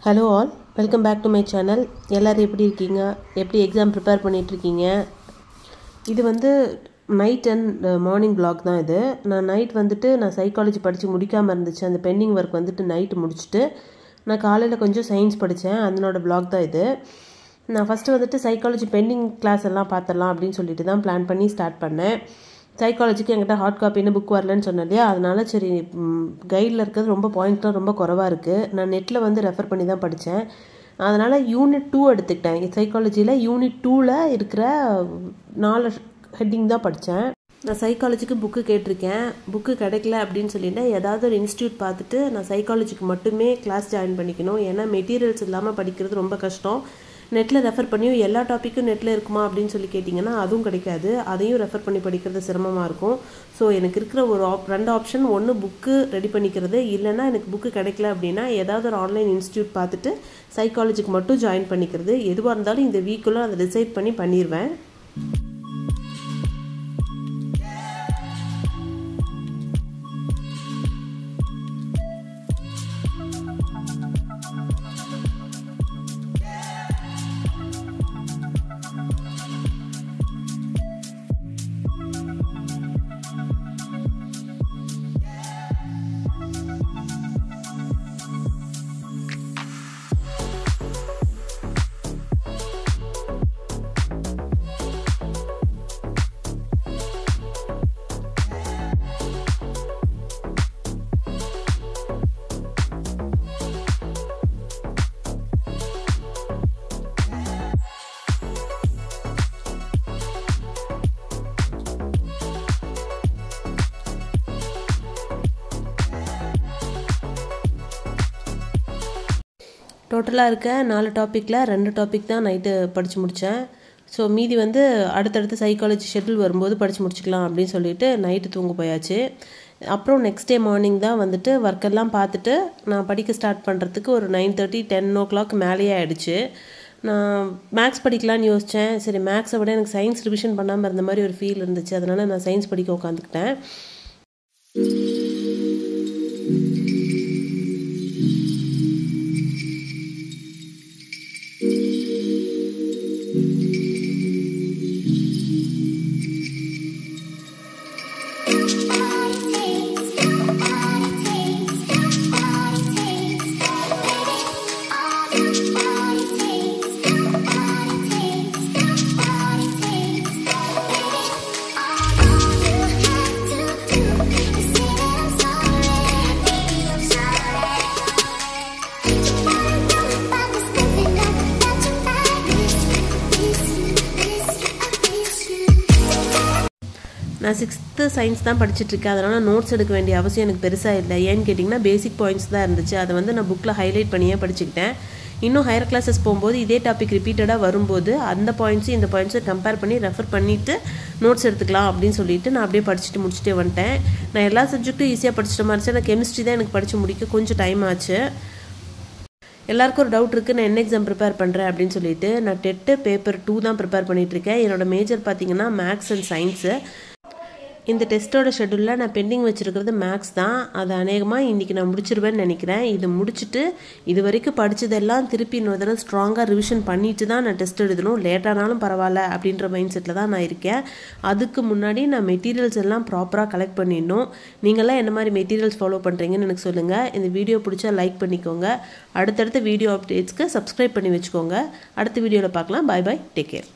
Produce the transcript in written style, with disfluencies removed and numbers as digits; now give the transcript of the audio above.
Hello all, welcome back to my channel. எல்லாரும் எப்படி இருக்கீங்க? எப்படி எக்ஸாம் ப்ரிப்பேர் பண்ணிட்டு இருக்கீங்க? இது வந்து நைட் அண்ட் மார்னிங் vlog தான் இது. நான் நைட் வந்துட்டு நான் சைக்காலஜி படிச்சு முடிக்காம இருந்துச்சு. அந்த பெண்டிங் வர்க் வந்துட்டு நைட் முடிச்சிட்டு நான் காலையில கொஞ்சம் சயின்ஸ் படிச்சேன். அதனோட vlog தான் இது. நான் ஃபர்ஸ்ட் வந்துட்டு சைக்காலஜி பெண்டிங் கிளாஸ் எல்லாம் பார்த்தறலாம் அப்படினு சொல்லிட்டு தான் பிளான் பண்ணி ஸ்டார்ட் பண்ணேன். சைக்காலஜிக்கு என்கிட்ட ஹார்ட் காப்பின்னு புக் வரலன்னு சொன்னேன் இல்லையா, அதனால சரி கைடில் இருக்கிறது ரொம்ப பாயிண்ட்லாம் ரொம்ப குறைவாக இருக்குது. நான் நெட்டில் வந்து ரெஃபர் பண்ணி தான் படித்தேன். அதனால் யூனிட் 2 எடுத்துக்கிட்டேன். சைக்காலஜியில் யூனிட் 2ல் இருக்கிற 4 ஹெட்டிங் தான் படித்தேன். நான் சைக்காலஜிக்கு புக்கு கேட்டிருக்கேன். புக்கு கிடைக்கல அப்படின்னு சொல்லிட்டு ஏதாவது ஒரு இன்ஸ்டியூட் பார்த்துட்டு நான் சைக்காலஜிக்கு மட்டுமே கிளாஸ் ஜாயின் பண்ணிக்கணும். ஏன்னா மெட்டீரியல்ஸ் இல்லாமல் படிக்கிறது ரொம்ப கஷ்டம். நெட்டில் ரெஃபர் பண்ணியும் எல்லா டாப்பிக்கும் நெட்டில் இருக்குமா அப்படின்னு சொல்லி கேட்டிங்கன்னா அதுவும் கிடைக்காது. அதையும் ரெஃபர் பண்ணி படிக்கிறது சிரமமாக இருக்கும். ஸோ எனக்கு இருக்கிற ஒரு ரெண்டு ஆப்ஷன், ஒன்று புக்கு ரெடி பண்ணிக்கிறது, இல்லைன்னா எனக்கு புக்கு கிடைக்கல அப்படின்னா ஏதாவது ஒரு ஆன்லைன் இன்ஸ்டியூட் பார்த்துட்டு சைக்காலஜிக்கு மட்டும் ஜாயின் பண்ணிக்கிறது. எதுவாக இருந்தாலும் இந்த வீக்குள்ளே அதை டிசைட் பண்ணி பண்ணிடுவேன். டோட்டலாக இருக்க 4 டாப்பிக்கில் 2 டாபிக் தான் நைட்டு படித்து முடித்தேன். ஸோ மீதி வந்து அடுத்தடுத்து சைக்காலஜி ஷெட்யூல் வரும்போது படித்து முடிச்சுக்கலாம் அப்படின்னு சொல்லிட்டு நைட்டு தூங்க போயாச்சு. அப்புறம் நெக்ஸ்ட் டே மார்னிங் தான் வந்துட்டு ஒர்க்கெல்லாம் பார்த்துட்டு நான் படிக்க ஸ்டார்ட் பண்ணுறதுக்கு ஒரு 9:30 10 o'clock மேலேயே ஆகிடுச்சு. நான் மேக்ஸ் படிக்கலான்னு யோசித்தேன். சரி, மேக்ஸை விட எனக்கு சயின்ஸ் ரிவிஷன் பண்ணாமல் இருந்த மாதிரி ஒரு ஃபீல் இருந்துச்சு. அதனால் நான் சயின்ஸ் படிக்க உட்காந்துக்கிட்டேன். நான் 6th சயின்ஸ் தான் படிச்சுட்ருக்கேன். அதனால் நோட்ஸ் எடுக்க வேண்டிய அவசியம் எனக்கு பெருசாக இல்லை. ஏன்னு கேட்டிங்கன்னா பேசிக் பாயிண்ட்ஸ் தான் இருந்துச்சு. அதை வந்து நான் புக்கில் ஹைலைட் பண்ணியே படிச்சுக்கிட்டேன். இன்னும் ஹையர் கிளாஸஸ் போகும்போது இதே டாபிக் ரிப்பீட்டடாக வரும்போது அந்த பாயிண்ட்ஸும் இந்த பாயிண்ட்ஸும் கம்பேர் பண்ணி ரெஃபர் பண்ணிவிட்டு நோட்ஸ் எடுத்துக்கலாம் அப்படின்னு சொல்லிட்டு நான் அப்படியே படிச்சுட்டு முடிச்சுட்டே வந்துட்டேன். நான் எல்லா சப்ஜெக்ட்டும் ஈஸியாக படிச்சிட்ட மாதிரி இருந்துச்சு. நான் கெமிஸ்ட்ரி தான் எனக்கு படித்து முடிக்க கொஞ்சம் டைம் ஆச்சு. எல்லாருக்கும் ஒரு டவுட் இருக்குது, நான் என்ன எக்ஸாம் ப்ரிப்பேர் பண்ணுறேன் அப்படின்னு சொல்லிட்டு. நான் டெட்டு பேப்பர் 2 தான் ப்ரிப்பேர் பண்ணிகிட்ருக்கேன். என்னோடய மேஜர் பார்த்திங்கன்னா மேக்ஸ் அண்ட் சயின்ஸு. இந்த டெஸ்ட்டோட ஷெட்யூலில் நான் பெண்டிங் வச்சுருக்கிறது மேக்ஸ் தான். அது அநேகமாக இன்றைக்கி நான் முடிச்சிருவேன்னு நினைக்கிறேன். இது முடிச்சுட்டு இது வரைக்கும் படித்ததெல்லாம் திருப்பி இன்னொரு தடவை ஸ்ட்ராங்காக ரிவிஷன் பண்ணிட்டு தான் நான் டெஸ்ட் எழுதணும். லேட்டானாலும் பரவாயில்ல அப்படின்ற மைண்ட் செட்டில் தான் நான் இருக்கேன். அதுக்கு முன்னாடி நான் மெட்டீரியல்ஸ் எல்லாம் ப்ராப்பராக கலெக்ட் பண்ணிடணும். நீங்கள்லாம் என்ன மாதிரி மெட்டீரியல்ஸ் ஃபாலோ பண்ணுறீங்கன்னு எனக்கு சொல்லுங்கள். இந்த வீடியோ பிடிச்சா லைக் பண்ணிக்கோங்க. அடுத்தடுத்த வீடியோ அப்டேட்ஸ்க்கு சப்ஸ்கிரைப் பண்ணி வச்சுக்கோங்க. அடுத்த வீடியோவில் பார்க்கலாம். பாய் பாய், டேக் கேர்.